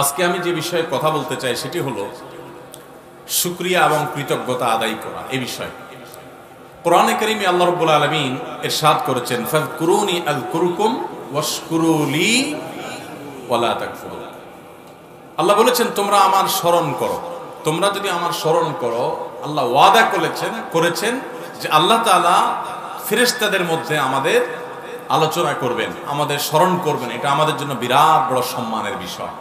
আজকে আমি যে বিষয়ে কথা বলতে চাই সেটি হলো শুকরিয়া এবং কৃতজ্ঞতা আদায় করা। এই বিষয়ে কোরআনে কারীমে আল্লাহ রাব্বুল আলামিন ইরশাদ করেছেন, ফাযকুরুনি আযকুরুকুম ওয়াশকুরু লি ওয়ালা তাকফুরুন। আল্লাহ বলেছেন তোমরা আমার স্মরণ করো। তোমরা যদি আমার স্মরণ করো, আল্লাহ ওয়াদা করেছেন যে আল্লাহ তাআলা ফেরেশতাদের মধ্যে আমাদের আলোচনা করবেন, আমাদের স্মরণ করবেন। এটা আমাদের জন্য বিরাট বড় সম্মানের বিষয়।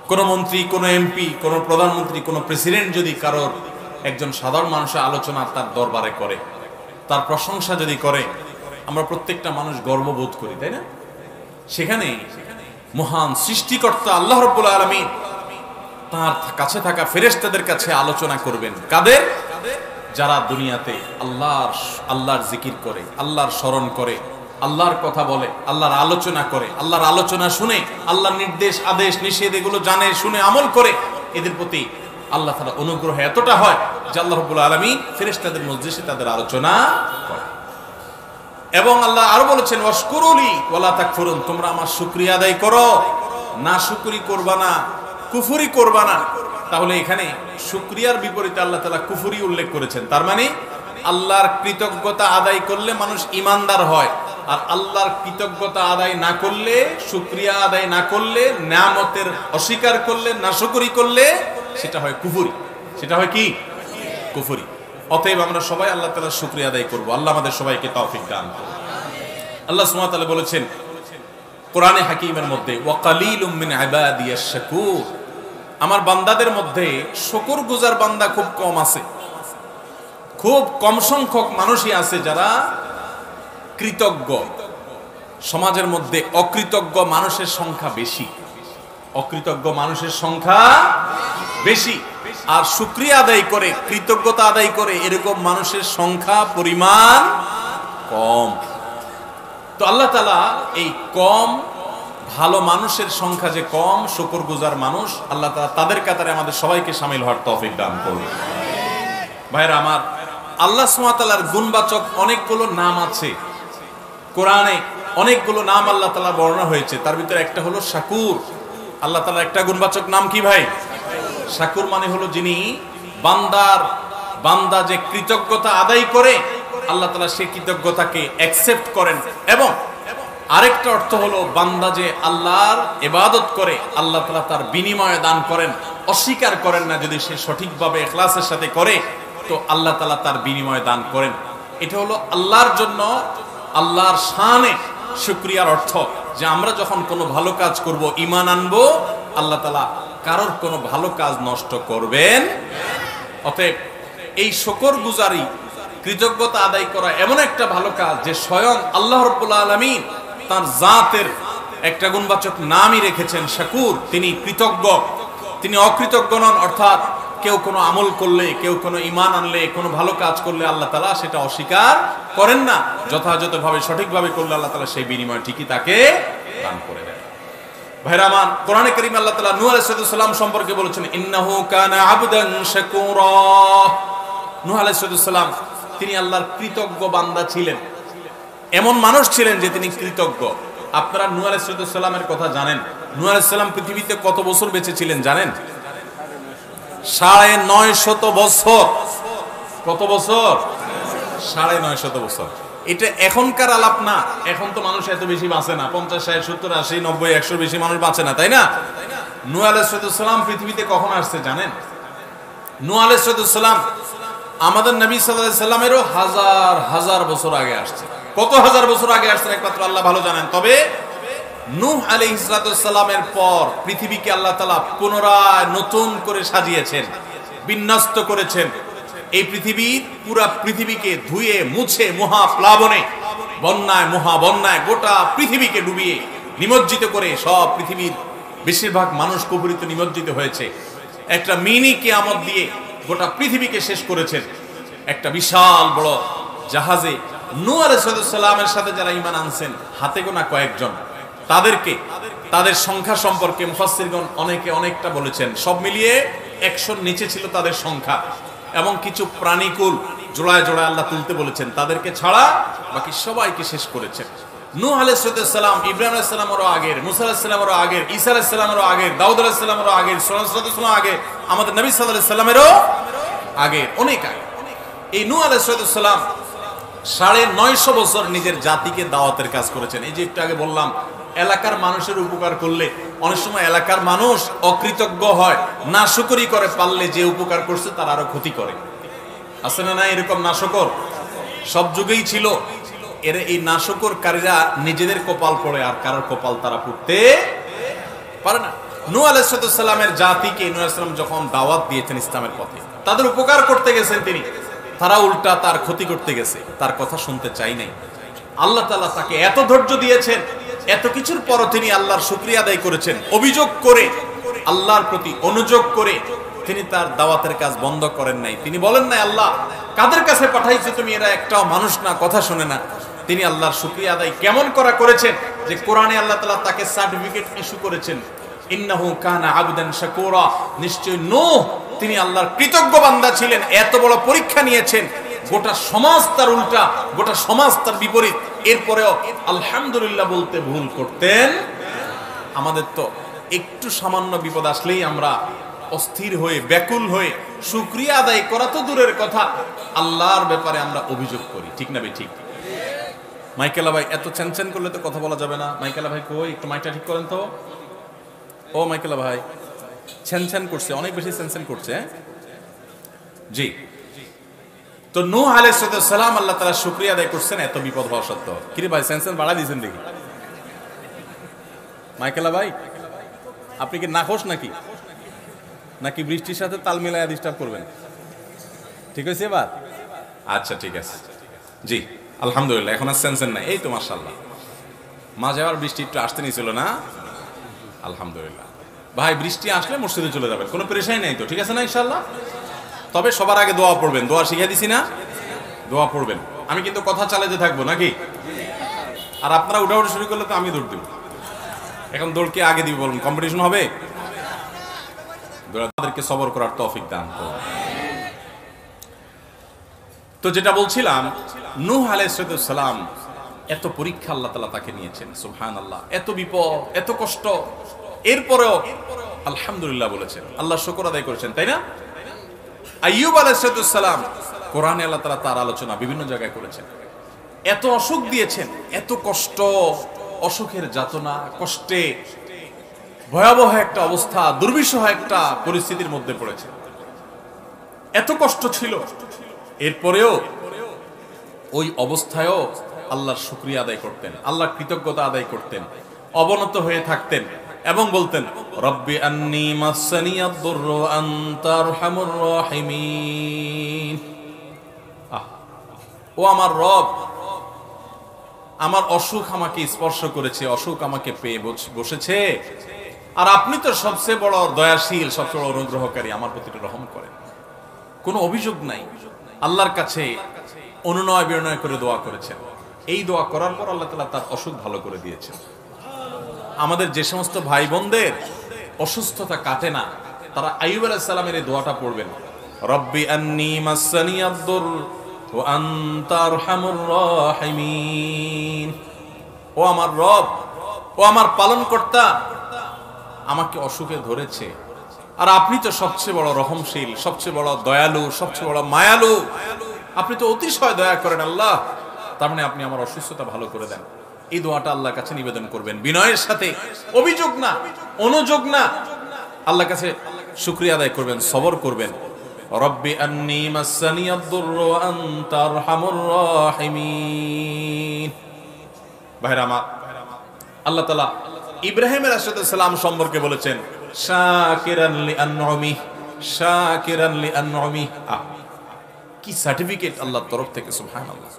কোন মন্ত্রী, কোন এমপি, কোন প্রধানমন্ত্রী, কোন প্রেসিডেন্ট যদি কারোর একজন সাধারণ মানুষের আলোচনা তার দরবারে করে, তার প্রশংসা যদি করে, আমরা প্রত্যেকটা মানুষ গর্ববোধ করি, তাই না? সেখানে মহান সৃষ্টিকর্তা আল্লাহ রাব্বুল আলামিন তার কাছে থাকা ফেরেশতাদের কাছে আলোচনা করবেন। কাদের? যারা দুনিয়াতে আল্লাহর জিকির করে, আল্লাহর স্মরণ করে, আল্লাহর কথা বলে, আল্লাহর আলোচনা করে, আল্লাহর আলোচনা শুনে, আল্লাহর নির্দেশ আদেশ নিষেধ এগুলো জানে, শুনে, আমল করে। এদের প্রতি আল্লাহ তাআলা অনুগ্রহ এতটা হয় যে আল্লাহ রাব্বুল আলামিন ফেরেশতাদের মজলিসে তাদের আলোচনা করে। এবং আল্লাহ আরো বলেছেন, ওয়াশকুরুলি ওয়ালা তাকফুরুন, তোমরা আমার শুকরিয়া আদায় করো, না শুকরি করবা না, কুফরি করবা না। তাহলে এখানে শুকরিয়ার বিপরীতে আল্লাহ তাআলা কুফরি উল্লেখ করেছেন। তার মানে আল্লাহর কৃতজ্ঞতা আদায় করলে মানুষ ঈমানদার হয়, আর আল্লাহর কৃতজ্ঞতা আদায় না করলে, শুকরিয়া আদায় না করলে, নিয়ামতের অস্বীকার করলে, নাশকরি করলে সেটা হয় কুফরি। সেটা হয় কি? কুফরি। অতএব আমরা সবাই আল্লাহ তাআলার শুকরিয়া আদায় করব। আল্লাহ আমাদের সবাইকে তৌফিক দান করুন। আল্লাহ সুবহানাহু ওয়া তাআলা বলেছেন কোরআনে হাকীমের মধ্যে, ওয়া কালীলুম মিন ইবাদিয়াশ শাকুর, আমার বান্দাদের মধ্যে শুকরগুজার বান্দা খুব কম আছে। খুব কম সংখ্যক মানুষই আছে যারা কৃতজ্ঞ। সমাজের মধ্যে অকৃতজ্ঞ মানুষের সংখ্যা বেশি। অকৃতজ্ঞ মানুষের সংখ্যা বেশি, আর শুকরিয়া আদায় করে, কৃতজ্ঞতা আদায় করে এরকম মানুষের সংখ্যা পরিমাণ কম। তো আল্লাহ তাআলা এই কম ভালো মানুষের সংখ্যা যে কম, শুকরগুজার মানুষ, আল্লাহ তাআলা তাদের কাতারে আমাদের সবাইকে শামিল হওয়ার তৌফিক দান করুন। ভাইরা আমার, আল্লাহ সুবহানাহু ওয়া তাআলার গুণবাচক অনেকগুলো নাম আছে। কোরআনে অনেকগুলো নাম আল্লাহ তাআলা বর্ণনা হয়েছে, তার ভিতরে একটা হলো শাকুর। আল্লাহ তাআলার একটা গুণবাচক নাম কি ভাই? শাকুর মানে হলো যিনি বান্দা যে কৃতজ্ঞতা আদায় করে, আল্লাহ তাআলা সেই কৃতজ্ঞতাকে অ্যাকসেপ্ট করেন। এবং আরেকটা অর্থ হলো বান্দা যে আল্লাহর ইবাদত করে, আল্লাহ তাআলা তার বিনিময় দান করেন, অস্বীকার করেন না। যদি সে সঠিকভাবে ইখলাসের সাথে করে, তো আল্লাহ তাআলা তার বিনিময় দান করেন। এটা হলো আল্লাহর জন্য, আল্লাহর শানে শুকরিয়ার অর্থ। যে আমরা যখন কোনো ভালো কাজ করব, ঈমান আনবো, আল্লাহ তাআলা কারোর কোনো ভালো কাজ নষ্ট করবেন। অতএব এই শুকরগুজারি, কৃতজ্ঞতা আদায় করা এমন একটা ভালো কাজ যে স্বয়ং আল্লাহ রাব্বুল আলামিন তার জাতের একটা গুণবাচক নামই রেখেছেন শাকুর। তিনি কৃতজ্ঞ, তিনি অকৃতজ্ঞ নন। অর্থাৎ কেউ কোনো আমল করলে, কেউ কোনো ঈমান আনলে, কোনো ভালো কাজ করলে আল্লাহ তাআলা সেটা অস্বীকার করেন না। যথাযথভাবে সঠিকভাবে করলে আল্লাহ তাআলা সেই বিনিময় ঠিকই তাকে দান করে দেন। ভাইরা আমার, কোরআনে কারীমে আল্লাহ তাআলা নূহ আলাইহিস সালাম সম্পর্কে বলেছেন, ইন্নাহু কানা আবদান শাকুরা। নূহ আলাইহিস সালাম তিনি আল্লাহর কৃতজ্ঞ বান্দা ছিলেন, এমন মানুষ ছিলেন যে তিনি কৃতজ্ঞ। আপনারা নূহ আলাইহিস সালামের কথা জানেন। নূহ আলাইহিস সালাম পৃথিবীতে কত বছর বেঁচে ছিলেন জানেন? 950 বছর। কত বছর? 950 বছর। এটা এখনকার আলাপ না। এখন তো মানুষ এত বেশি বাঁচে না। 50, 60, 70, 80, 90, 100 বেশি মানুষ বাঁচে না, তাই না? নূহ আলাইহিস সালাম পৃথিবীতে কখন আসছে জানেন? নূহ আলাইহিস সালাম আমাদের নবী সাল্লাল্লাহু আলাইহি সাল্লামেরও হাজার হাজার বছর আগে আসছে। কত হাজার বছর আগে আসছেন একমাত্র আল্লাহ ভালো জানেন। তবে নূহ আলাইহিস সালামের পর পৃথিবীকে আল্লাহ তাআলা পুনরায় নতুন করে সাজিয়েছেন, বিন্যস্ত করেছেন। এই পুরা পৃথিবীকে ধুয়ে মুছে মহাপ্লাবনে, বন্যায়, মহাবন্যায় গোটা পৃথিবীকে ডুবিয়ে নিমজ্জিত করে সব পৃথিবীর বেশিরভাগ মানুষ কুফরিতে নিমজ্জিত হয়েছে। একটা মিনি কিয়ামত দিয়ে গোটা পৃথিবীকে শেষ করেছেন। একটা বিশাল বড় জাহাজে নূহ আলাইহিস সালামের সাথে যারা ঈমান আনছেন, হাতে গোনা কয়েকজন, তাদের সংখ্যা সম্পর্কে মুফাসসিরগণ অনেকে অনেকটা বলেছেন। সব মিলিয়ে 100 নিচে ছিল তাদের সংখ্যা। এবং কিছু প্রাণীকুল জোড়ায় জোড়ায় আল্লাহ তুলতে বলেছেন, তাদেরকে ছাড়া বাকি সবাইকে শেষ করেছেন। নূহ আলাইহিস সালাম, ইব্রাহিম আলাইহিস সালামেরও আগের, মুসা আলাইহিস সালামেরও আগের, ঈসা আলাইহিস সালামেরও আগের, দাউদ আলাইহিস সালামেরও আগের, সুলাইমান আলাইহিস সালামেরও আগের, আমাদের নবী সাল্লাল্লাহু আলাইহি সাল্লামেরও আগের, অনেক আগে। এই নূহ আলাইহিস সালাম 950 বছর নিজের জাতিকে দাওয়াতের কাজ করেছেন। এই যে একটু আগে বললাম, এলাকার মানুষের উপকার করলে অনেক সময় এলাকার মানুষ অকৃতজ্ঞ হয়, নাশকরি করে, পারলে যে উপকার করছে তার আরো ক্ষতি করে। আছে না? না এরকম নাশকর সব যুগেই ছিল। এর এই নাশকরকারীরা নিজেদের কপাল পড়ে, আর কারোর কপাল তারা পুড়তে পারে না। নূহ আলাইহিস সালামের জাতিকে নূহ আলাইহিস সালাম যখন দাওয়াত দিয়েছেন ইসলামের পথে, তাদের উপকার করতে গেছেন তিনি, তারা উল্টা তার ক্ষতি করতে গেছে, তার কথা শুনতে চাই নাই। আল্লাহ তাআলা তাকে এত ধৈর্য দিয়েছেন, এত কিছুর পরও তিনি আল্লাহর শুকরিয়া আদায় করেছেন, অভিযোগ করে, আল্লাহর প্রতি অনুযোগ করে তিনি তার দাওয়াতের কাজ বন্ধ করেন নাই। তিনি বলেন নাই, আল্লাহ কাদের কাছে পাঠাইছো তুমি, এরা একটাও মানুষ না, কথা শোনে না। তিনি আল্লাহর শুকরিয়া আদায় কেমন করেছেন যে কোরআনে আল্লাহ তাআলা তাকে সার্টিফিকেট ইস্যু করেছেন, ইন্নাহু কানা আবদান শাকুরা, নিশ্চয় নূহ তিনি আল্লাহর কৃতজ্ঞ বান্দা ছিলেন। এত বড় পরীক্ষা নিয়েছেন, গোটা সমাজ তার উল্টা, গোটা সমাজ তার বিপরীত, এরপরেও আলহামদুলিল্লাহ বলতে ভুল করতেন। আমাদের তো একটু সামান্য বিপদ আসলেই আমরা অস্থির হয়ে, ব্যাকুল হয়ে, শুকরিয়া আদায় করা তো দূরের কথা, আল্লাহর ব্যাপারে আমরা অভিযোগ করি। ঠিক না? ঠিক। মাইকেলা ভাই, এত চ্যানচ্যান করলে তো কথা বলা যাবে না। মাইকেলা ভাই কই, একটু মাইকটা ঠিক করেন তো। ও মাইকেলা ভাই, চ্যানচ্যান করছে, অনেক বেশি চ্যানচ্যান করছে। জি। তো নূহ আলাইহিস সালাম আল্লাহ তাআলা শুকরিয়া আদায় করছেন এত বিপদ হওয়া সত্ত্বেও। কি রে ভাই, চ্যানচ্যান বাড়া দিয়েছেন দেখি। মাইকেলা ভাই, আপনি কি নাখোশ নাকি? নাকি বৃষ্টির সাথে তাল মিলাইয়া ডিস্টার্ব করবেন? ঠিক আছে এবার? আচ্ছা ঠিক আছে। জি আলহামদুলিল্লাহ, এখন আর চ্যানচ্যান নাই। এই তো মাশাআল্লাহ, মাঝে আবার বৃষ্টি একটু আসতে নিছিল না? আলহামদুলিল্লাহ। ভাই বৃষ্টি আসলে মসজিদে চলে যাবেন, কোনো পেরেশানি নাই তো, ঠিক আছে না ইনশাআল্লাহ? তবে সবার আগে দোয়া পড়বেন, দোয়া শিখিয়ে দিছি না? দোয়া পড়বেন। আমি কিন্তু কথা চালাতে থাকবো নাকি? আর আপনারা উঠাউঠি শুরু করলে তো আমি দৌড় দিব। এখন দৌড় কে আগে দিব বলুন? কম্পিটিশন হবে? তাদেরকে সবর করার তৌফিক দান করুন। তো যেটা বলছিলাম, নূহ আলাইহিস সালাম এত পরীক্ষা আল্লাহ তাআলা তাকে নিয়েছেন, সুবহানাল্লাহ, এত বিপদ, এত কষ্ট, এরপরেও আলহামদুলিল্লাহ বলেছেন, আল্লাহ শুকর আদায় করেছেন, তাই না? আইয়ুব আলাইহিস সালাম, কোরআনে আল্লাহ তাআলা তার আলোচনা বিভিন্ন জায়গায় করেছেন। এত অসুখ দিয়েছেন, এত কষ্ট, অসুখের যাতনা, কষ্টে ভয়াবহ একটা অবস্থা, দুর্বিষহ একটা পরিস্থিতির মধ্যে পড়েছে, এত কষ্ট ছিল, এরপরেও ওই অবস্থায়ও আল্লাহর শুকরিয়া আদায় করতেন, আল্লাহর কৃতজ্ঞতা আদায় করতেন, অবনত হয়ে থাকতেন এবং বলতেন, রব্বি আন্নী মাসসানিয়াদ দুররু ওয়া আনতা আরহামুর রাহিমিন। ও আমার রব, আমার অসুখ আমাকে স্পর্শ করেছে, অসুখ আমাকে পেয়ে বসেছে, আর আপনি তো সবচেয়ে বড় দয়াশীল, সবচেয়ে বড় অনুগ্রহকারী, আমার প্রতি রহম করেন। কোনো অভিযোগ নাই, আল্লাহর কাছে অনুনয় বিনয় করে দোয়া করেছেন। এই দোয়া করার পর আল্লাহ তাআলা তার অসুখ ভালো করে দিয়েছেন। আমাদের যে সমস্ত ভাই বোনদের অসুস্থতা কাটে না, তারা আইয়ুব আলাইহিস সালামের এই দোয়াটা পড়বেন, রব্বি আন্নী মাসসানিয়াদ দুর ওয়া আনতা আরহামুর রাহিমিন। ও আমার রব, ও আমার পালনকর্তা, আমাকে অসুখে ধরেছে, আর আপনি তো সবচেয়ে বড় রহমশীল, সবচেয়ে বড় দয়ালু, সবচেয়ে বড় মায়ালু, আপনি তো অতিশয় দয়া করেন আল্লাহ, তার মানে আপনি আমার অসুস্থতা ভালো করে দেন। এই দোয়াটা আল্লাহর কাছে নিবেদন করবেন বিনয়ের সাথে, অভিযোগ না, অনুযোগ না, আল্লাহর কাছে শুকরিয়া আদায় করবেন, সবর করবেন। রব্বি আন্নী মাসসানিয়াদ দুররু ওয়া আনতা আরহামুর রাহিমিন। ভাইরা আমার, আল্লাহ তাআলা ইব্রাহিম আলাইহিস সালাম সম্পর্কে বলেছেন, শাকিরান লিআনউমি, শাকিরান লিআনউমি। কি সার্টিফিকেট আল্লাহর তরফ থেকে, সুবহানাল্লাহ।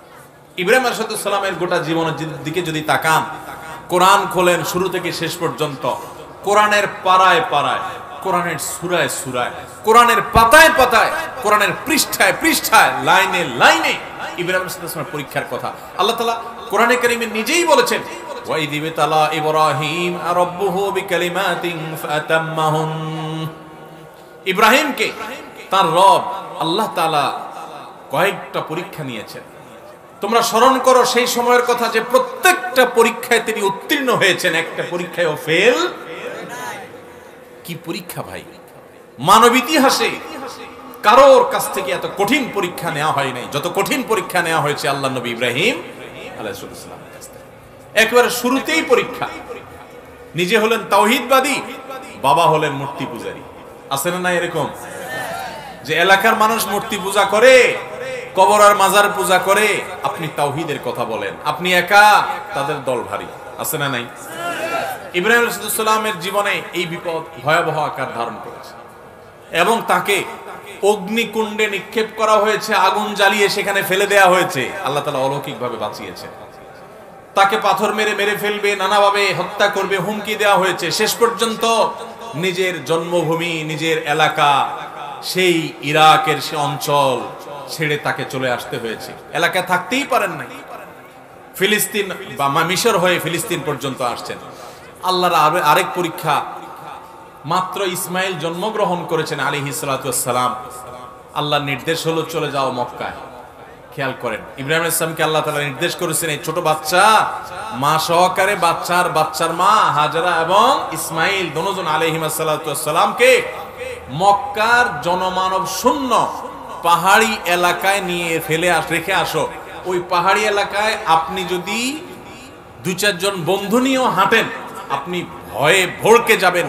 ইব্রাহিম আলাইহিস সালামের গোটা জীবনের দিকে যদি তাকান, কোরআন খোলেন শুরু থেকে শেষ পর্যন্ত, কোরআনের পারায় পারায়, কোরআনের সূরায় সূরায়, কোরআনের পাতায় পাতায়, কোরআনের পৃষ্ঠায় পৃষ্ঠায়, লাইনে লাইনে ইব্রাহিম আলাইহিস সালামের পরীক্ষার কথা আল্লাহ তাআলা কোরআনে কারীমে নিজেই বলেছেন, ওয়া ইয ইবতালা ইব্রাহিম রাব্বুহু বিকালিমাতিন ফাতাম্মাহুন। ইব্রাহিমকে তার রব আল্লাহ তাআলা কয়েকটা পরীক্ষা নিয়েছেন, তোমরা স্মরণ করো সেই সময়ের কথা যে প্রত্যেকটা পরীক্ষায় তিনি উত্তীর্ণ হয়েছেন, একটা পরীক্ষায়ও ফেল। কি পরীক্ষা ভাই! মানব ইতিহাসে কারোর কাছ থেকে এত কঠিন পরীক্ষা নেওয়া হয় নাই যত কঠিন পরীক্ষা নেওয়া হয়েছে আল্লাহ নবী ইব্রাহিম আলাইহিস সালামের কাছ থেকে। একেবারে শুরুতেই পরীক্ষা। নিজে হলেন তাওহীদবাদী, বাবা হলেন মূর্তি পূজারী। আছে না এরকম যে এলাকার মানুষ মূর্তি পূজা করে, কবর আর মাজার পূজা করে, আপনি তাওহীদের কথা বলেন, আপনি একা, তাদের দল ভারী। আছে না নাই? ইব্রাহিম আলাইহিস সালামের জীবনে এই বিপদ ভয়াবহ আকার ধারণ করেছে এবং তাকে অগ্নিকুণ্ডে নিক্ষেপ করা হয়েছে, আগুন জ্বালিয়ে সেখানে ফেলে দেয়া হয়েছে। আল্লাহ তাআলা অলৌকিকভাবে বাঁচিয়েছেন। তাকে পাথর মেরে মেরে ফেলবে, নানাভাবে হত্যা করবে, হুমকি দেওয়া হয়েছে। শেষ পর্যন্ত নিজের জন্মভূমি, নিজের এলাকা, সেই ইরাকের সে অঞ্চল ছেড়ে তাকে চলে আসতে হয়েছে। এলাকায় থাকতেই পারেন নাই, ফিলিস্তিন বা মিশর হয়ে ফিলিস্তিন পর্যন্ত আসছেন। আল্লাহর আরেক পরীক্ষা, মাত্র ইসমাইল জন্মগ্রহণ করেছেন আলাইহিস সালাতু ওয়াস সালাম, আল্লাহর নির্দেশ হলো চলে যাও মক্কায়। খেয়াল করেন, ইব্রাহিম আলাইহিস সালামকে আল্লাহ তাআলা নির্দেশ করেছেন এই ছোট বাচ্চা, মা সহকারে বাচ্চার মা হাজরা এবং ইসমাইল দুজন আলাইহিস সালাতু ওয়াস সালামকে মক্কার জনমানব শূন্য পাহাড়ি এলাকায় নিয়ে রেখে আসো। ওই পাহাড়ি এলাকায় আপনি যদি 2-4 জন বন্ধু নিয়েও হাঁটেন, আপনি ভয়ে ভড়কে যাবেন,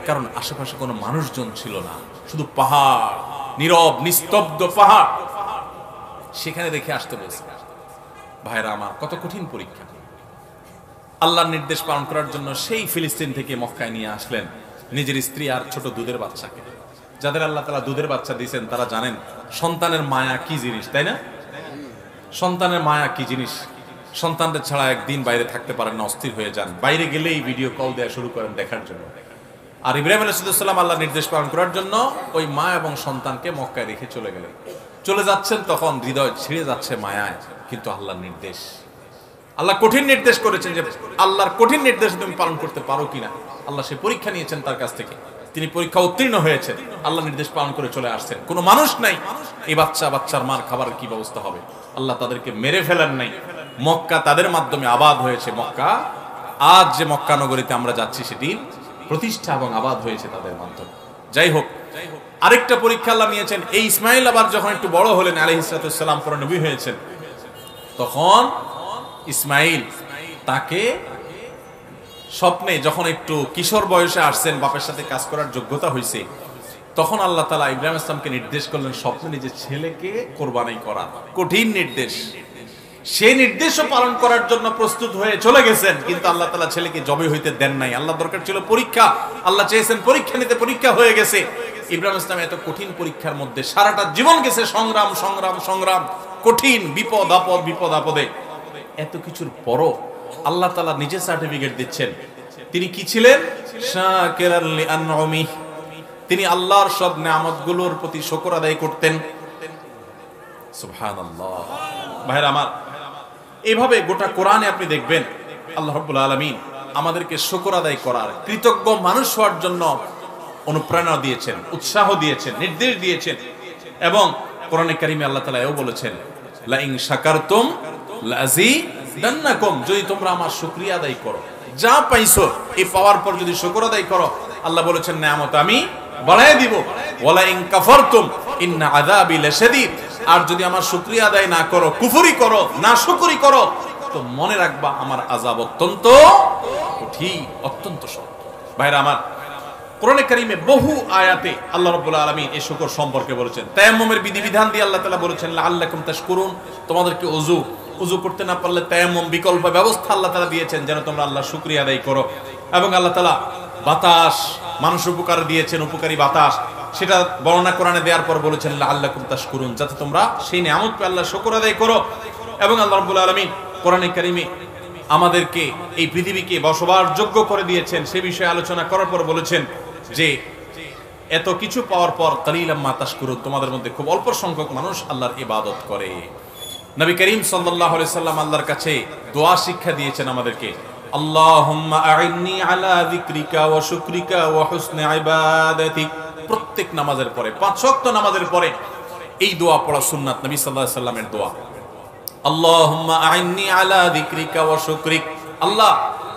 কারণ আশেপাশে কোনো মানুষজন ছিল না, শুধু পাহাড়, নীরব নিস্তব্ধ পাহাড়। সেখানে রেখে আসতে বলছে। ভাইরা আমার, কত কঠিন পরীক্ষা! আল্লাহর নির্দেশ পালন করার জন্য সেই ফিলিস্তিন থেকে মক্কায় নিয়ে আসলেন নিজের স্ত্রী আর ছোট দুধের বাচ্চাকে। যাদের আল্লাহ তাআলা দুধের বাচ্চা দিয়েছেন তারা জানেন সন্তানের মায়া কি জিনিস, তাই না? সন্তানের মায়া কি জিনিস। সন্তানদের ছাড়া একদিন বাইরে থাকতে পারেন না, অস্থির হয়ে যান, বাইরে গেলেই ভিডিও কল দেওয়া শুরু করেন দেখার জন্য। আর ইব্রাহিম আলাইহিস সালাম আল্লাহর নির্দেশ পালন করার জন্য ওই মা এবং সন্তানকে মক্কায় রেখে চলে গেলেন। চলে যাচ্ছেন, তখন হৃদয় ছিঁড়ে যাচ্ছে মায়ায়, কিন্তু আল্লাহর নির্দেশ, আল্লাহ কঠিন নির্দেশ করেছেন যে আল্লাহর কঠিন নির্দেশ তুমি পালন করতে পারো কিনা। আল্লাহ সে পরীক্ষা নিয়েছেন তার কাছ থেকে, তিনি পরীক্ষা উত্তীর্ণ হয়েছেন, আল্লাহ নির্দেশ পালন করে চলে আসছেন। কোনো মানুষ নাই, এই বাচ্চার মার খাবার কি ব্যবস্থা হবে। আল্লাহ তাদেরকে মেরে ফেলেন নাই, মক্কা তাদের মাধ্যমে আবাদ হয়েছে। মক্কা, আজ যে মক্কা নগরীতে আমরা যাচ্ছি, সেটি প্রতিষ্ঠা এবং আবাদ হয়েছে তাদের মাধ্যমে। যাই হোক, আরেকটা পরীক্ষা আল্লাহ নিয়েছেন। এই ইসমাইল আবার যখন একটু বড় হলেন, আলাইহিস সালাম পরে নবী হয়েছেন, তখন ইসমাইল তাকে স্বপ্নে যখন একটু কিশোর বয়সে আসছেন, বাপের সাথে কাজ করার যোগ্যতা হয়েছে, তখন আল্লাহ তাআলা ইব্রাহিম ইসলামকে নির্দেশ করলেন স্বপ্নে নিজের ছেলেকে কোরবানি করা। কঠিন নির্দেশ, সেই নির্দেশও পালন করার জন্য প্রস্তুত হয়ে চলে গেছেন, কিন্তু আল্লাহ তাআলা ছেলেকে জবে হইতে দেন নাই। আল্লাহ দরকার ছিল পরীক্ষা, আল্লাহ চেয়েছেন পরীক্ষা নিতে, পরীক্ষা হয়ে গেছে। ইব্রাহিম ইসলাম এত কঠিন পরীক্ষার মধ্যে সারাটা জীবন গেছে, সংগ্রাম, কঠিন বিপদ আপদে। এত কিছুর পরও আল্লাহ তাআলা নিজে সার্টিফিকেট দিচ্ছেন তিনি কি ছিলেন, শাকিরান লিআনউমিহি, তিনি আল্লাহর সব নিয়ামতগুলোর প্রতি শুকর আদায় করতেন। সুবহানাল্লাহ। ভাইরা আমার, এইভাবে গোটা কোরআনে আপনি দেখবেন আল্লাহ রাব্বুল আলামিন আমাদেরকে শুকর আদায় করার, কৃতজ্ঞ মানুষ হওয়ার জন্য অনুপ্রেরণা দিয়েছেন, উৎসাহ দিয়েছেন, নির্দেশ দিয়েছেন। এবং কোরআনে কারিমে আল্লাহ তাআলা এও বলেছেন, লা ইন শাকারতুম লাযিদান্নাকুম, যদি তোমরা আমার শুকরিয়া আদায় করো, যা পাইছো এই পাওয়ার পর যদি শুকর আদায় করো, আল্লাহ বলেছেন নিয়ামত আমি বাড়ায় দিব। ওয়ালা ইন কাফারতুম ইন্না আযাবি লাশাদীদ, আর যদি আমার শুকরিয়া আদায় না করো, কুফরি করো, না শুকরি করো, তো মনে রাখবা আমার আযাব অত্যন্ত কঠিন, অত্যন্ত শক্ত। ভাইরা আমার, কোরআনে কারিমে বহু আয়াতে আল্লাহ রাব্বুল আলামিন এই শুকর সম্পর্কে বলেছেন। তায়াম্মুমের বিধিবিধান দিয়ে আল্লাহ তাআলা বলেছেন লাআল্লাকুম তাশকুরুন, তোমাদেরকে ওযু করতে না পারলে তায়াম্মুম বিকল্প ব্যবস্থা আল্লাহ তাআলা দিয়েছেন যেন তোমরা আল্লাহর শুকরিয়া আদায় করো। এবং আল্লাহ তাআলা বাতাস, মানুষ উপকার দিয়েছেন, উপকারী বাতাস, সেটা বর্ণনা কোরআনে দেওয়ার পর বলেছেন লাআল্লাকুম তাশকুরুন, যাতে তোমরা সেই নিয়ামত পেয়ে আল্লাহর শুকর আদায় করো। এবং আল্লাহ রাব্বুল আলামিন কোরআনে কারিমে আমাদেরকে এই পৃথিবীকে বসবাস যোগ্য করে দিয়েছেন, সে বিষয়ে আলোচনা করার পর বলেছেন যে এত কিছু পাওয়ার পর কালিলাম মা তাশকুরুন, তোমাদের মধ্যে খুব অল্প সংখ্যক মানুষ আল্লাহর ইবাদত করে। নবী করিম সাল্লাল্লাহু আলাইহি সাল্লাম আল্লাহর কাছে দোয়া শিক্ষা দিয়েছেন আমাদেরকে, আল্লাহুম্মা আইন্নি আলা যিকরিকা ওয়া শুকরিকা ওয়া হুসনি ইবাদাতিক। প্রত্যেক নামাজের পরে, 5 ওয়াক্ত নামাজের পরে এই দোয়া পড়া সুন্নাত, নবী সাল্লাল্লাহু আলাইহি সাল্লামের দোয়া। আল্লাহুম্মা আইন্নি আলা যিকরিকা ওয়া শুকরিক, আল্লাহ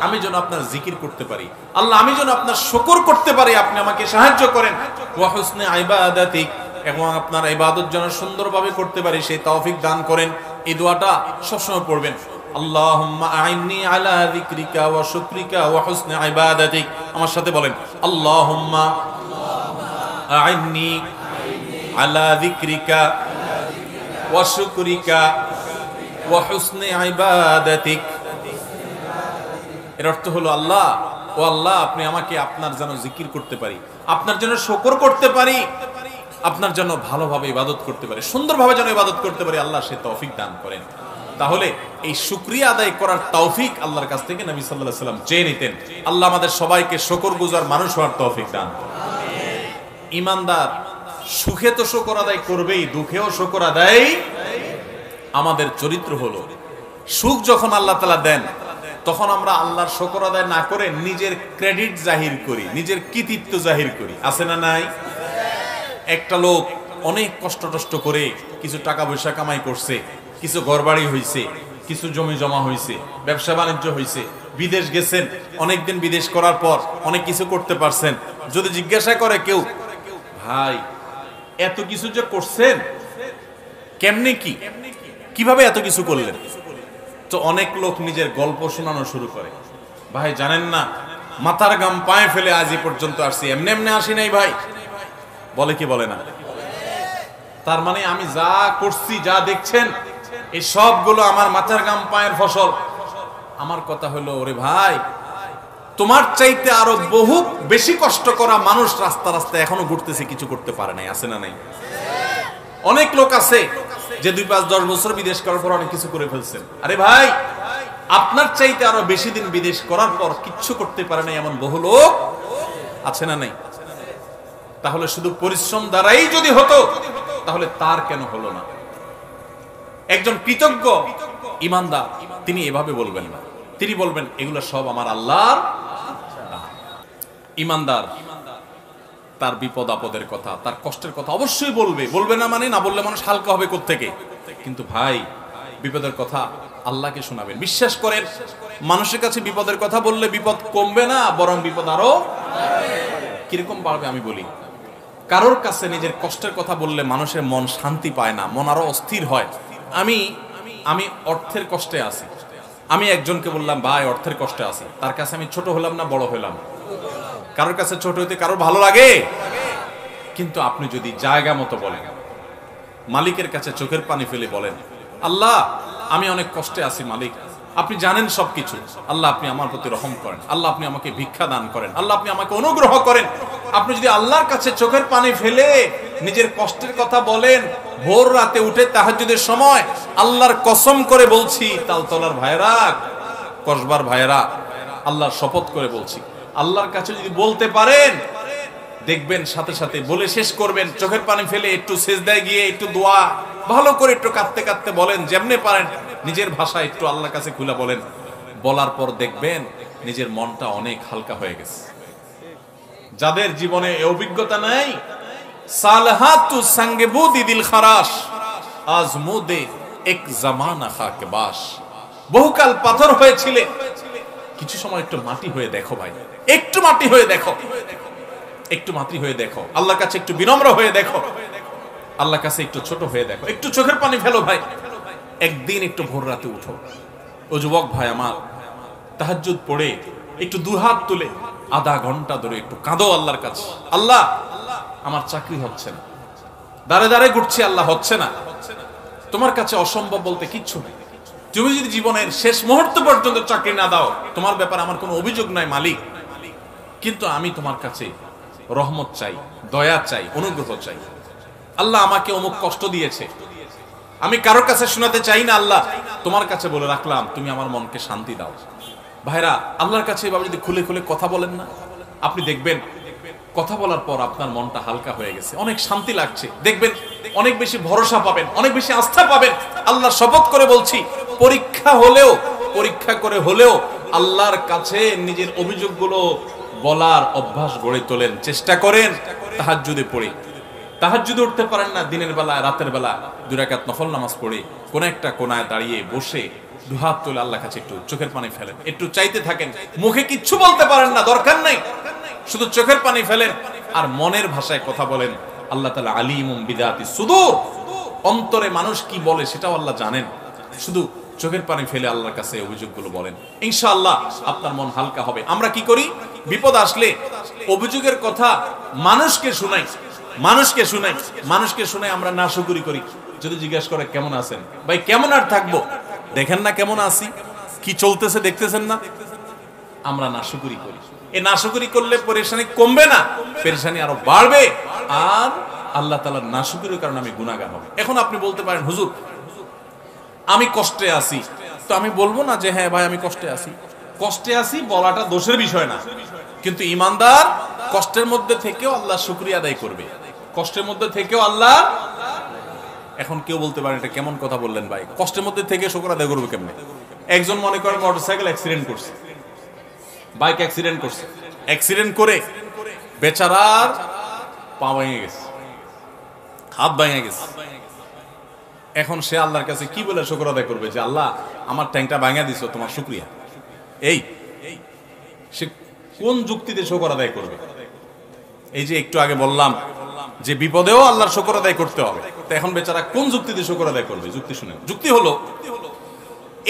আমি যেন আপনার জিকির করতে পারি, আল্লাহ আমি যেন আপনার শুকর করতে পারি, আপনি আমাকে সাহায্য করেন। ওয়া হুসনি ইবাদাতিক, এবং আপনার ইবাদত যেন সুন্দরভাবে করতে পারি সেই তৌফিক দান করেন। এই দোয়াটা সবসময় পড়বেন, আল্লাহুম্মা আইন্নি আলা যিকরিকা ওয়া শুকরিকা ওয়া হুসনি ইবাদাতিক। আমার সাথে বলেন, আল্লাহুম্মা আইন্নি আলা যিকরিকা ওয়া শুকরিকা ওয়া হুসনি ইবাদাতিক। এর অর্থ হলো, আল্লাহ ও আল্লাহ আপনি আমাকে আপনার যেন জিকির করতে পারি, আপনার যেন শুকর করতে পারি, আপনার জন্য ভালোভাবে ইবাদত করতে পারি, সুন্দরভাবে যেন ইবাদত করতে পারি, আল্লাহ সে তৌফিক দান করেন। তাহলে এই শুকরিয়া আদায় করার তৌফিক আল্লাহর কাছ থেকে নবী সাল্লাল্লাহু আলাইহি ওয়াসাল্লাম চেয়ে নিতেন। আল্লাহ আমাদের সবাইকে শুকরগুজার মানুষ হওয়ার তৌফিক দান করেন। ঈমানদার সুখে তো শুকর আদায় করবেই, দুঃখেও শুকর আদায়। আমাদের চরিত্র হলো, সুখ যখন আল্লাহ তাআলা দেন তখন আমরা আল্লাহর শুকর আদায় না করে নিজের ক্রেডিট জাহির করি, নিজের কৃতিত্ব জাহির করি। আছে না নাই? একটা লোক অনেক কষ্ট করে কিছু টাকা পয়সা কামাই করছে, কিছু ঘরবাড়ি হয়েছে, কিছু জমি জমা হয়েছে, ব্যবসা বাণিজ্য হয়েছে, বিদেশ গেছেন, অনেকদিন বিদেশ করার পর অনেক কিছু করতে পারছেন। যদি জিজ্ঞাসা করে কেউ, ভাই এত কিছু যে করছেন কেমনে, কিভাবে এত কিছু করলেন, তো অনেক লোক নিজের গল্প শোনানো শুরু করে। ভাই জানেন না, মাথার গাম পায়ে ফেলে আজ এই পর্যন্ত আসছি, এমনি এমনি আসি নাই ভাই। বলে কি বলে না? তার মানে আমি যা করছি, যা দেখছেন, এই সবগুলো আমার মাথার গাম পায়ের ফসল। আমার কথা হলো, ওরে ভাই তোমার চাইতে আরো বহু বেশি কষ্ট করা মানুষ রাস্তা রাস্তায় এখনো ঘুরতেছে, কিছু করতে পারে নাই। আছে না নাই? অনেক লোক আছে যে 2, 5, 10 বছর বিদেশ করার পর অনেক কিছু করে ফেলছেন। আরে ভাই আপনার চাইতে আরো বেশি দিন বিদেশ করার পর কিচ্ছু করতে পারে নাই এমন বহু লোক আছে না নাই? তাহলে শুধু পরিশ্রম দ্বারাই যদি হতো তাহলে তার কেন হলো না? একজন কৃতজ্ঞ ঈমানদার তিনি এভাবে বলবেন না, তিনি বলবেন এগুলো সব আমার আল্লাহর দান। ঈমানদার তার বিপদ আপদের কথা, তার কষ্টের কথা অবশ্যই বলবে না মানে না বললে মানুষ হালকা হবে কোত্থেকে। কিন্তু ভাই বিপদের কথা আল্লাহকে শোনাবেন, বিশ্বাস করেন মানুষের কাছে বিপদের কথা বললে বিপদ কমবে না, বরং বিপদ আরো কিরকম বাড়বে। আমি বলি, কারোর কাছে নিজের কষ্টের কথা বললে মানুষের মন শান্তি পায় না, মন আরো অস্থির হয়। আমি অর্থের কষ্টে আছি, আমি একজনকে বললাম ভাই অর্থের কষ্টে আছি, তার কাছে আমি ছোট হলাম না বড় হলাম? কারোর কাছে ছোট হইতে কারোর ভালো লাগে? কিন্তু আপনি যদি জায়গা মতো বলেন, মালিকের কাছে চোখের পানি ফেলে বলেন, আল্লাহ আমি অনেক কষ্টে আছি মালিক, আপনি জানেন সবকিছু, আল্লাহ আপনি আমার প্রতি রহম করেন, আল্লাহ আপনি আমাকে ভিক্ষা দান করেন, আল্লাহ আপনি আমাকে অনুগ্রহ করেন। আপনি যদি আল্লাহর কাছে চোখের পানি ফেলে নিজের কষ্টের কথা বলেন, ভোর রাতে উঠে তাহাজ্জুদের সময়, আল্লাহর কসম করে বলছি, তালতলার ভাইরা, কসবার ভাইরা, আল্লাহর শপথ করে বলছি, আল্লাহর কাছে যদি বলতে পারেন দেখবেন সাথে সাথে বলে শেষ করবেন, চোখের পানি ফেলে একটু সেজদায় গিয়ে একটু দোয়া ভালো করে একটু কাঁদতে কাঁদতে বলেন, যেমনে পারেন নিজের ভাষা একটু আল্লাহর কাছে খুলে বলেন। বলার পর দেখবেন নিজের মনটা অনেক হালকা হয়ে গেছে। যাদের জীবনে এই অভিজ্ঞতা নাই, সালহাতু সঙ্গে বুদি দিল খারাস আজমুদে এক জামানা খাকে বাস। বহুকাল পাথর হয়েছিলে, কিছু সময় একটু মাটি হয়ে দেখো ভাই, একটু মাটি হয়ে দেখো, একটু মাটি হয়ে দেখো, আল্লাহর কাছে একটু বিনম্র হয়ে দেখো, আল্লাহর কাছে একটু ছোট হয়ে দেখো, একটু চোখের পানি ফেলো ভাই, একদিন একটু ভোর রাতে উঠো। ও যুবক ভাই আমার, তাহাজ্জুদ পড়ে একটু দুহাত তুলে আধা ঘন্টা ধরে একটু কাঁদো আল্লাহর কাছে, আল্লাহ আমার চাকরি হচ্ছে না, দাঁড়ে দাঁড়ে ঘুরছি, আল্লাহ হচ্ছে না, তোমার কাছে অসম্ভব বলতে কিচ্ছু নেই। তুমি যদি জীবনের শেষ মুহূর্ত পর্যন্ত চাকরি না দাও, তোমার ব্যাপারে আমার কোনো অভিযোগ নাই মালিক, কিন্তু আমি তোমার কাছে রহমত চাই, দয়া চাই, অনুগ্রহ চাই। আল্লাহ আমাকে অমুক কষ্ট দিয়েছে, আমি কারোর কাছে শোনাতে চাই না, আল্লাহ তোমার কাছে বলে রাখলাম, তুমি আমার মনকে শান্তি দাও। ভাইরা আল্লাহর কাছে এভাবে যদি খুলে খুলে কথা বলেন না, আপনি দেখবেন কথা বলার পর আপনার মনটা হালকা হয়ে গেছে, অনেক শান্তি লাগছে, দেখবেন অনেক বেশি ভরসা পাবেন, অনেক বেশি আস্থা পাবেন। আল্লাহ শপথ করে বলছি, পরীক্ষা করে হলেও আল্লাহর কাছে নিজের অভিযোগগুলো বলার অভ্যাস গড়ে তোলেন, চেষ্টা করেন তাহাজ্জুদে পড়ে তাহাজ্জুদে উঠতে পারেন না, দিনের বেলা রাতের বেলা 2 রাকাত নফল নামাজ পড়ে কোন একটা কোনায় দাঁড়িয়ে বসে দুহাত তুলে আল্লাহর কাছে একটু চোখের পানি ফেলেন, একটু চাইতে থাকেন। মুখে কিচ্ছু বলতে পারেন না, দরকার নাই, শুধু চোখের পানি ফেলেন আর মনের ভাষায় কথা বলেন। আল্লাহ তাআলা আলিমুম বিদাতি সুদূর, অন্তরে মানুষ কি বলে সেটাও আল্লাহ জানেন। শুধু চোখের পানি ফেলে আল্লাহর কাছে অভিযোগগুলো বলেন, ইনশাআল্লাহ আপনার মন হালকা হবে। আমরা কি করি, বিপদ আসলে অভিযোগের কথা মানুষকে শুনাই, মানুষকে শুনে আমরা নাশুকরি করি। যদি জিজ্ঞাসা করে কেমন আছেন, ভাই কেমন আর থাকবো, দেখেন না কেমন আছি, কি চলতেছে দেখতেছেন না, আমরা নাশুকরি করি। এই নাশুকরি করলে পেরেশানি কমবে না, পেরেশানি আরো বাড়বে, আর আল্লাহ তাআলার নাশুকরির কারণে আমি গুনাহগার হব। এখন আপনি বলতে পারেন, হুজুর আমি কষ্টে আছি, তো আমি বলবো না যে হ্যাঁ ভাই আমি কষ্টে আছি বলাটা দোষের বিষয় না, কিন্তু ঈমানদার কষ্টের মধ্যে থেকেও আল্লাহ শুকরিয়া আদায় করবে, কষ্টের মধ্যে থেকেও আল্লাহ। এখন কেউ বলতে পারে এটা কেমন কথা বললেন ভাই, কষ্টের মধ্যে থেকে শুকর আদায় করবে কেমনে? একজন মনে করেন মোটরসাইকেল অ্যাক্সিডেন্ট করছে, বাইক অ্যাক্সিডেন্ট করছে, অ্যাক্সিডেন্ট করে বেচারার পা ভেঙে গেছে, হাত ভেঙে গেছে। এখন সে আল্লাহর কাছে কি বলে শুকর আদায় করবে যে আল্লাহ আমার ট্যাংকটা ভাঙা দিছো, তোমার শুকরিয়া। এই সে কোন যুক্তিতে শুকর আদায় করবে? এই যে একটু আগে বললাম যে বিপদেও আল্লাহর শুকর আদায় করতে হবে, তো এখন বেচারা কোন যুক্তিতে শুকর আদায় করবে? যুক্তি শুনে, যুক্তি হলো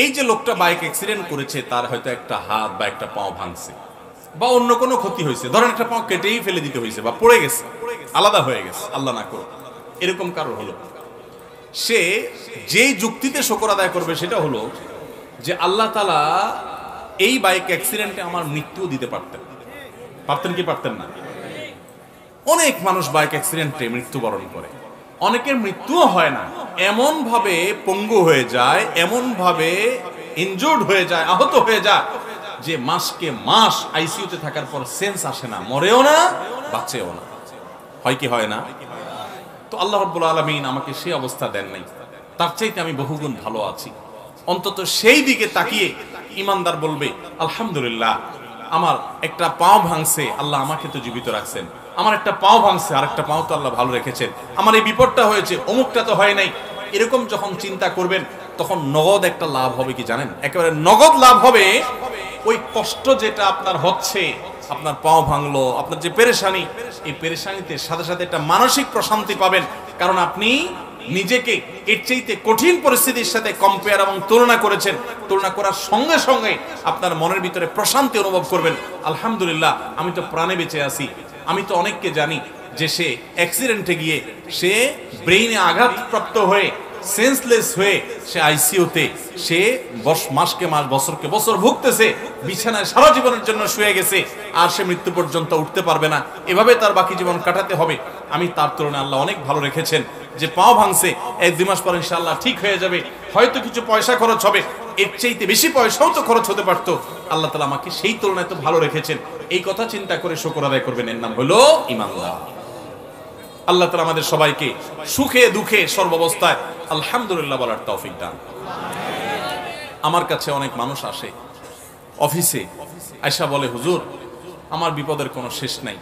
এই যে লোকটা বাইক অ্যাক্সিডেন্ট করেছে, তার হয়তো একটা হাত বা একটা পাও ভাঙছে বা অন্য কোনো ক্ষতি হয়েছে, ধরেন একটা পাও কেটেই ফেলে দিতে হয়েছে বা পড়ে গেছে, আলাদা হয়ে গেছে, আল্লাহ না করো, এরকম কারো হলো, সে যেই যুক্তিতে শুকর আদায় করবে সেটা হলো যে আল্লাহ তাআলা এই বাইক অ্যাক্সিডেন্টে আমার মৃত্যু দিতে পারতেন কি পারতেন না? অনেক মানুষ বাইক অ্যাক্সিডেন্টে মৃত্যুবরণ করে, অনেকের মৃত্যুও হয় না, এমন ভাবে পঙ্গু হয়ে যায়, এমন ভাবে ইনজুর্ড হয়ে যায়, আহত হয়ে যায় যে মাসকে মাস আইসিইউতে থাকার পর সেন্স আসে না, মরেও না বাঁচেও না। হয় কি হয় না? তো আল্লাহ রাব্বুল আলামিন আমাকে সেই অবস্থা দেন নাই, তার চাইতে আমি বহুগুণ ভালো আছি। অন্তত সেই দিকে তাকিয়ে ঈমানদার বলবে আলহামদুলিল্লাহ, আমার একটা পাও ভাঙছে, আল্লাহ আমাকে তো জীবিত রাখছেন, আমার একটা পাও ভাঙছে, আর একটা পাও তো আল্লাহ ভালো রেখেছেন, আমার এই বিপদটা হয়েছে, অমুকটা তো হয় নাই। এরকম যখন চিন্তা করবেন তখন নগদ একটা লাভ হবে কি জানেন? একেবারে নগদ লাভ হবে। ওই কষ্ট যেটা আপনার হচ্ছে, আপনার পাও ভাঙলো, আপনার যে পেরেশানি, এই পেরেশানিতে সাথে সাথে একটা মানসিক প্রশান্তি পাবেন, কারণ আপনি নিজেকে এর চাইতে কঠিন পরিস্থিতির সাথে কম্পেয়ার এবং তুলনা করেছেন। তুলনা করার সঙ্গে সঙ্গে আপনার মনের ভিতরে প্রশান্তি অনুভব করবেন, আলহামদুলিল্লাহ আমি তো প্রাণে বেঁচে আছি। আমি তো অনেককে জানি যে সে অ্যাক্সিডেন্টে গিয়ে সে ব্রেইনে আঘাতপ্রাপ্ত হয়ে সেন্সলেস হয়ে সে আইসিইউতে, সে মাসকে মাস বছরকে বছর ভুগতেছে, বিছানায় সারা জীবনের জন্য শুয়ে গেছে, আর সে মৃত্যু পর্যন্ত উঠতে পারবে না, এভাবে তার বাকি জীবন কাটাতে হবে। আমি তার তুলনায় আল্লাহ অনেক ভালো রেখেছেন, যে পাও ভাঙছে 1-2 মাস পর ইনশাআল্লাহ ঠিক হয়ে যাবে, হয়তো কিছু পয়সা খরচ হবে, এর চাইতে বেশি পয়সাও তো খরচ হতে পারতো, আল্লাহ তাআলা আমাকে সেই তুলনায় তো ভালো রেখেছেন। এই কথা চিন্তা করে শুকর আদায় করবেন, এর নাম হলো ঈমানদার। আল্লাহ তাআলা আমাদের সবাইকে সুখে দুঃখে সর্বাবস্থায় আলহামদুলিল্লাহ বলার তৌফিক দান। আমার কাছে অনেক মানুষ আসে অফিসে, আয়সা বলে হুজুর আমার বিপদের কোনো শেষ নাই,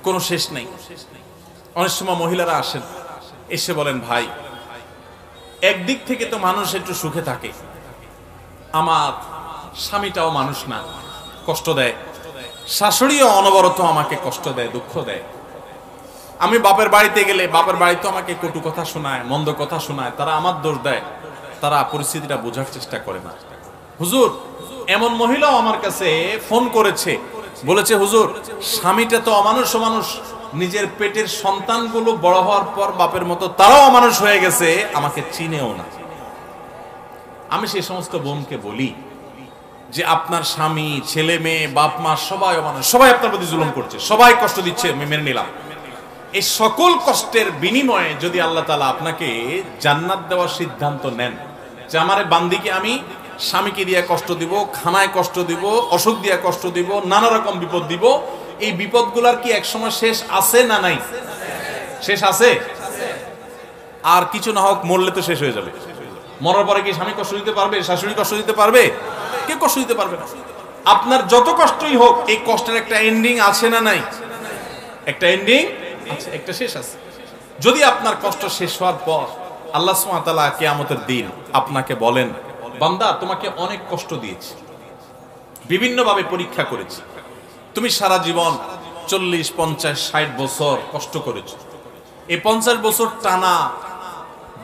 কোনো শেষ নাই। অনেক সময় মহিলারা আসেন, এসে বলেন ভাই একদিক থেকে তো মানুষ একটু সুখে থাকে, আমার স্বামীটাও মানুষ না, কষ্ট দেয়, শাশুড়িও অনবরত আমাকে কষ্ট দেয়, দুঃখ দেয়, আমি বাপের বাড়িতে গেলে বাপের বাড়িতে আমাকে কটু কথা শোনায়, মন্দ কথা শোনায়, তারা আমার দোষ দেয়, তারা পরিস্থিতিটা বোঝার চেষ্টা করে না। হুজুর এমন মহিলাও আমার কাছে ফোন করেছে, বলেছে হুজুর স্বামীটা তো অমানুষ, মানুষ নিজের পেটের সন্তানগুলো বড় হওয়ার পর বাপের মতো তারাও অমানুষ হয়ে গেছে, আমাকে চিনেও না। আমি সেই সমস্ত বোনকে বলি যে আপনার স্বামী, ছেলে মেয়ে, বাপ মা সবাই অমানুষ, সবাই আপনার প্রতি জুলুম করছে, সবাই কষ্ট দিচ্ছে, আমি মেনে নিলাম। এই সকল কষ্টের বিনিময়ে যদি আল্লাহ তাআলা আপনাকে জান্নাত দেওয়ার সিদ্ধান্ত নেন, যে আমারে বান্দিকে আমি স্বামীকে দিয়ে কষ্ট দিব, খানায় কষ্ট দিব, অসুখ দিয়ে কষ্ট দিব, নানা রকম বিপদ দিব, এই বিপদগুলার কি একসময় শেষ আছে না নাই? শেষ আছে। আর কিছু না হোক মরলে তো শেষ হয়ে যাবে। মরার পরে কি স্বামী কষ্ট দিতে পারবে? শাশুড়ি কষ্ট দিতে পারবে? কেউ কষ্ট দিতে পারবে না। আপনার যত কষ্টই হোক এই কষ্টের একটা এন্ডিং আছে না নাই? একটা এন্ডিং আছে, একটা শেষ আছে। যদি আপনার কষ্ট শেষ হওয়ার পর আল্লাহ সুবহানাহু ওয়া তাআলা কিয়ামতের দিন আপনাকে বলেন, বান্দা তোমাকে অনেক কষ্ট দিয়েছি, বিভিন্নভাবে পরীক্ষা করেছি, তুমি সারা জীবন 40, 50, 60 বছর কষ্ট করেছো, এই 50 বছর টানা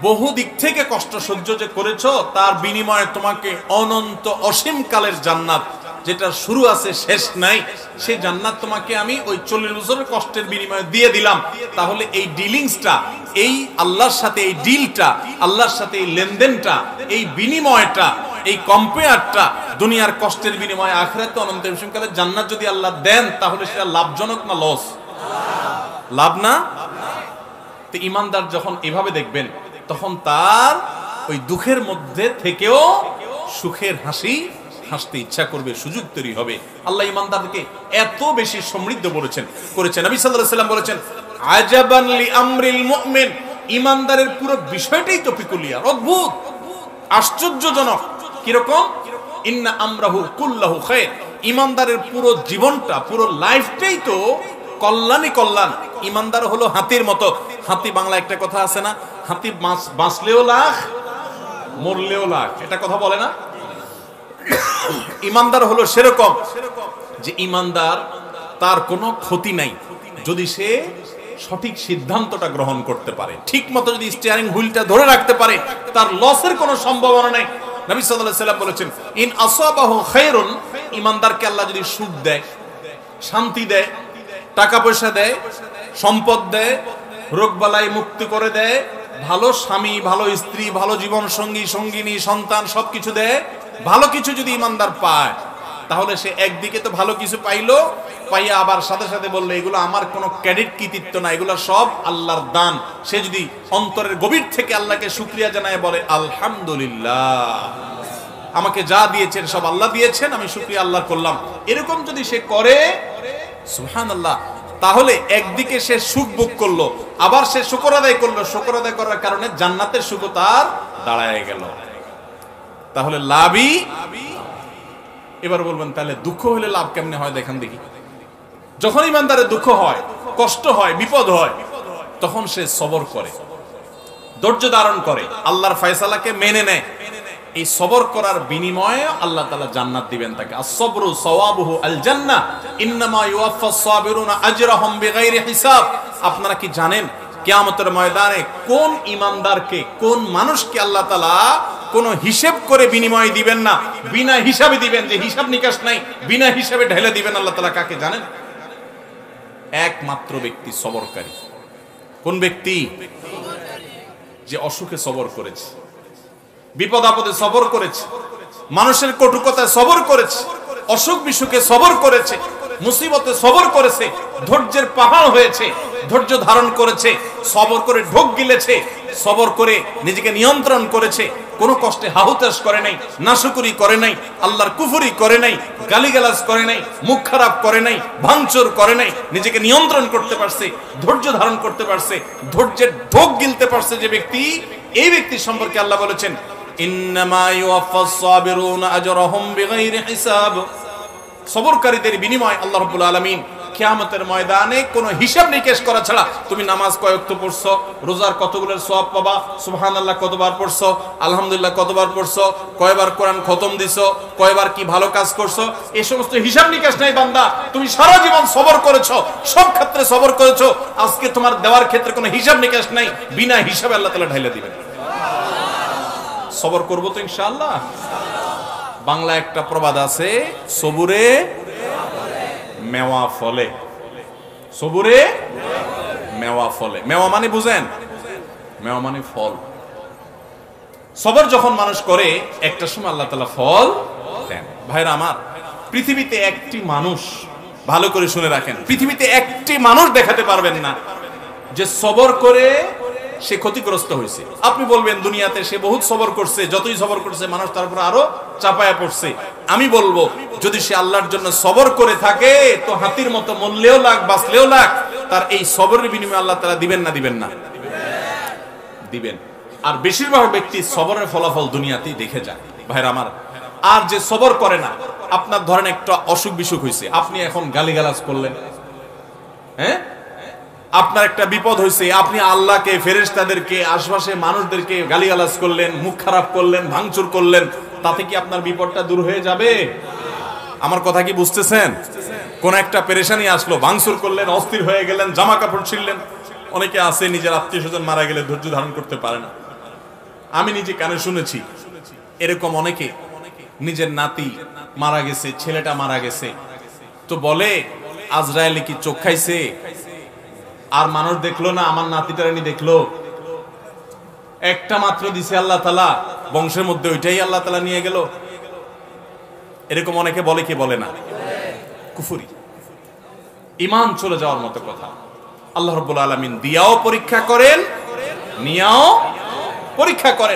বহু দিক থেকে কষ্ট সহ্য যে করেছো, তার বিনিময়ে তোমাকে অনন্ত অসীম কালের জান্নাত, যেটা শুরু আছে শেষ নাই, সেই জান্নাত তোমাকে আমি ওই 40 বছরের কষ্টের বিনিময়ে দিয়ে দিলাম। তাহলে এই ডিলিংসটা, এই আল্লাহর সাথে এই ডিলটা, আল্লাহর সাথে এই লেনদেনটা, এই বিনিময়টা, এই কম্পেয়ারটা দুনিয়ার কষ্টের বিনিময়ে আখিরাতে অনন্ত অসীম কালের জান্নাত যদি আল্লাহ দেন, তাহলে সেটা লাভজনক না লস? লাভ না? তো ইমানদার যখন এভাবে দেখবেন, তখন তার ওই দুঃখের মধ্যে থেকেও সুখের হাসি হাসতে ইচ্ছা করবে, সুযোগ তৈরি হবে। আল্লাহ ইমানদারকে এত বেশি সমৃদ্ধ করেছেন। নবী সাল্লাল্লাহু আলাইহি ওয়াসাল্লাম বলেছেন, আজাবান লি আমরিল মুমিন, ইমানদারের পুরো বিষয়টাই তো পিকুলিয়ার, অদ্ভুত, আশ্চর্যজনক। কিরকম? ইন্না আমরাহু কুল্লাহু খায়র, ইমানদারের পুরো জীবনটা, পুরো লাইফটাই তো কল্যাণই কল্যাণ। ইমানদার হলো হাতির মতো। হাতি, বাংলা একটা কথা আছে না, হাতি বাঁচলেও লাখ, মরলেও লাখ, এটা কথা বলে না? ইমানদার হলো সেরকম যে ইমানদার, তার কোনো ক্ষতি নাই যদি সে সঠিক সিদ্ধান্তটা গ্রহণ করতে পারে, ঠিক মতো যদি স্টিয়ারিং হুইলটা ধরে রাখতে পারে, তার লসের কোনো সম্ভাবনা নাই। নবী সাল্লাল্লাহু আলাইহি ওয়াসাল্লাম বলেছেন, ইন আসাবাহু খায়রুন, ইমানদারকে আল্লাহ যদি সুখ দেয়, শান্তি দেয়, টাকা পয়সা দেয়, সম্পদ দেয়, রোগবালাই মুক্তি করে দেয়, ভালো স্বামী, ভালো স্ত্রী, ভালো জীবন সঙ্গী, সঙ্গিনী, সন্তান সবকিছু দেয়, ভালো কিছু যদি ইমানদার পায়, তাহলে সে একদিকে তো ভালো কিছু পাইলো, পাইয়া আবার সাথে সাথে বললো এগুলো আমার কোনো ক্রেডিট কৃতিত্ব না, এগুলো সব আল্লাহর দান। সে যদি অন্তরের গভীর থেকে আল্লাহকে শুকরিয়া জানায় বলে, আলহামদুলিল্লাহ, আমাকে যা দিয়েছেন সব আল্লাহ দিয়েছেন, আমি শুকরিয়া আল্লাহ করলাম, এরকম যদি সে করে, সুবহানাল্লাহ, তাহলে একদিকে সে সুখ ভোগ করলো, আবার সে শুকর আদায় করলো, শুকর আদায় করার কারণে জান্নাতের সুখ তার দাঁড়ায় গেল। তাহলে লাভই। এবার বলবেন, তাহলে দুঃখ হলে লাভ কেমনে হয় দেখেন দেখি। যখন ইমানদারের দুঃখ হয়, কষ্ট হয়, বিপদ হয়, তখন সে সবর করে, ধৈর্য ধারণ করে, আল্লাহর ফয়সালাকে মেনে নেয়। এই সবর করার বিনিময়ে আল্লাহ তাআলা জান্নাত দিবেন তাকে। আস-সাবরু সাওয়াবুহু আল জান্নাহ, ইন্নামা ইউওয়াফাস সাবিরুনা আজরাহুম বিগাইরি হিসাব। আপনারা কি জানেন কিয়ামতের ময়দানে কোন ইমানদারকে, কোন মানুষকে আল্লাহ তাআলা কোন হিসাব করে বিনিময় দিবেন না, বিনা হিসাবে দিবেন, যে হিসাব নিকাশ নাই, বিনা হিসাবে ঢেলে দিবেন আল্লাহ তাআলা কাকে জানেন? একমাত্র ব্যক্তি সবরকারী। কোন ব্যক্তি? যে অসুখে সবর করেছে, বিপদ আপদে সবর করেছে, মানুষের কটুকতায় সবর করেছে, অসুখ বিসুখে সবর করেছে, মুসিবতে সবর করেছে, ধৈর্যের পাহাড় হয়েছে, ধৈর্য ধারণ করেছে, সবর করে ঢোক গিলেছে, সবর করে নিজেকে নিয়ন্ত্রণ করেছে, কোনো কষ্টে হাহুতাশ করে নাই, নাশুকুরি করে নাই, আল্লাহর কুফরি করে নাই, গালিগালাজ করে নাই, মুখ খারাপ করে নাই, ভাঙচুর করে নাই, নিজেকে নিয়ন্ত্রণ করতে পারছে, ধৈর্য ধারণ করতে পারছে, ধৈর্যের ঢোক গিলতে পারছে যে ব্যক্তি, এই ব্যক্তি সম্পর্কে আল্লাহ বলেছেন, ইন্নামা ইউওয়াফাস সাবিরুনা আজরাহুম বিগাইরি হিসাব। সবরকারীদের বিনিময় আল্লাহ রাব্বুল আলামিন কিয়ামতের ময়দানে কোনো হিসাব নিকেশ করা ছাড়া, তুমি নামাজ কয় ওয়াক্ত পড়ছো, রোজার কতগুলোর সওয়াব পাবা, সুবহানাল্লাহ কতবার পড়ছো, আলহামদুলিল্লাহ কতবার পড়ছো, কয়বার কোরআন খতম দিছো, কয়বার কি ভালো কাজ করছো, এই সমস্ত হিসাব নিকেশ নাই বান্দা। তুমি সারা জীবন সবর করেছো, সব ক্ষেত্রে সবর করেছো, আজকে তোমার দেওয়ার ক্ষেত্রে কোনো হিসাব নিকেশ নাই, বিনা হিসাবে আল্লাহ তাআলা ঢাইলা দিবেন। সবর করবো তো ইনশাআল্লাহ। বাংলা একটা প্রবাদ আছে, সবুরে মেওয়া ফলে, সবুরে মেওয়া ফলে। মেওয়া মানে বুঝেন? মেওয়া মানে ফল। সবর যখন মানুষ করে, একটা সময় আল্লাহ তাআলা ফল দেন। ভাইরা আমার, পৃথিবীতে একটি মানুষ, ভালো করে শুনে রাখেন, পৃথিবীতে একটি মানুষ দেখাতে পারবেন না যে সবর করে সে ক্ষতিগ্রস্ত হয়েছে। আপনি বলবেন দুনিয়াতে সে বহুত সবর করছে, যতই সবর করছে মানুষ তার উপর আরো চাপায়া পড়ছে। আমি বলবো, যদি সে আল্লাহর জন্য সবর করে থাকে, তো হাতির মতো মরলেও লাখ, বাঁচলেও লাখ, তার এই সবরের বিনিময়ে আল্লাহ তাআলা দিবেন না দিবেন না? দিবেন। আর বেশিরভাগ ব্যক্তি সবরের ফলাফল দুনিয়াতেই দেখে যায় ভাইরা আমার। আর যে সবর করে না, আপনার ধরেন একটা অসুখ বিসুখ হয়েছে, আপনি এখন গালিগালাজ করলেন, হ্যাঁ, আপনার একটা বিপদ হয়েছে, আপনি আল্লাহকে, ফেরেশতাদেরকে, আশপাশে মানুষদেরকে গালিগালাজ করলেন, মুখ খারাপ করলেন, ভাঙচুর করলেন, তাতে কি আপনার বিপদটা দূর হয়ে যাবে? আমার কথা কি বুঝতেছেন? কোন একটা পেরেশানি আসলো, ভাঙচুর করলেন, অস্থির হয়ে গেলেন, জামা কাপড় ছিঁড়লেন। অনেকে আছে নিজের আত্মীয় স্বজন মারা গেলে ধৈর্য ধারণ করতে পারে না। আমি নিজে কানে শুনেছি এরকম অনেকে, নিজের নাতি মারা গেছে, ছেলেটা মারা গেছে, তো বলে আজরায়েলে কি চোখ খাইছে? আর মানুষ দেখলো না, আমার নাতিটারানি দেখলো, একটা মাত্র দিছে আল্লাহ তাআলা, বংশের মধ্যে ওইটাই আল্লাহ তাআলা নিয়ে গেল। এরকম অনেকে বলে, কি বলে না? কুফরি, ঈমান চলে যাওয়ার মতো কথা। আল্লাহ রাব্বুল আলামিন দিয়াও পরীক্ষা করেন, নিয়াও পরীক্ষা করেন।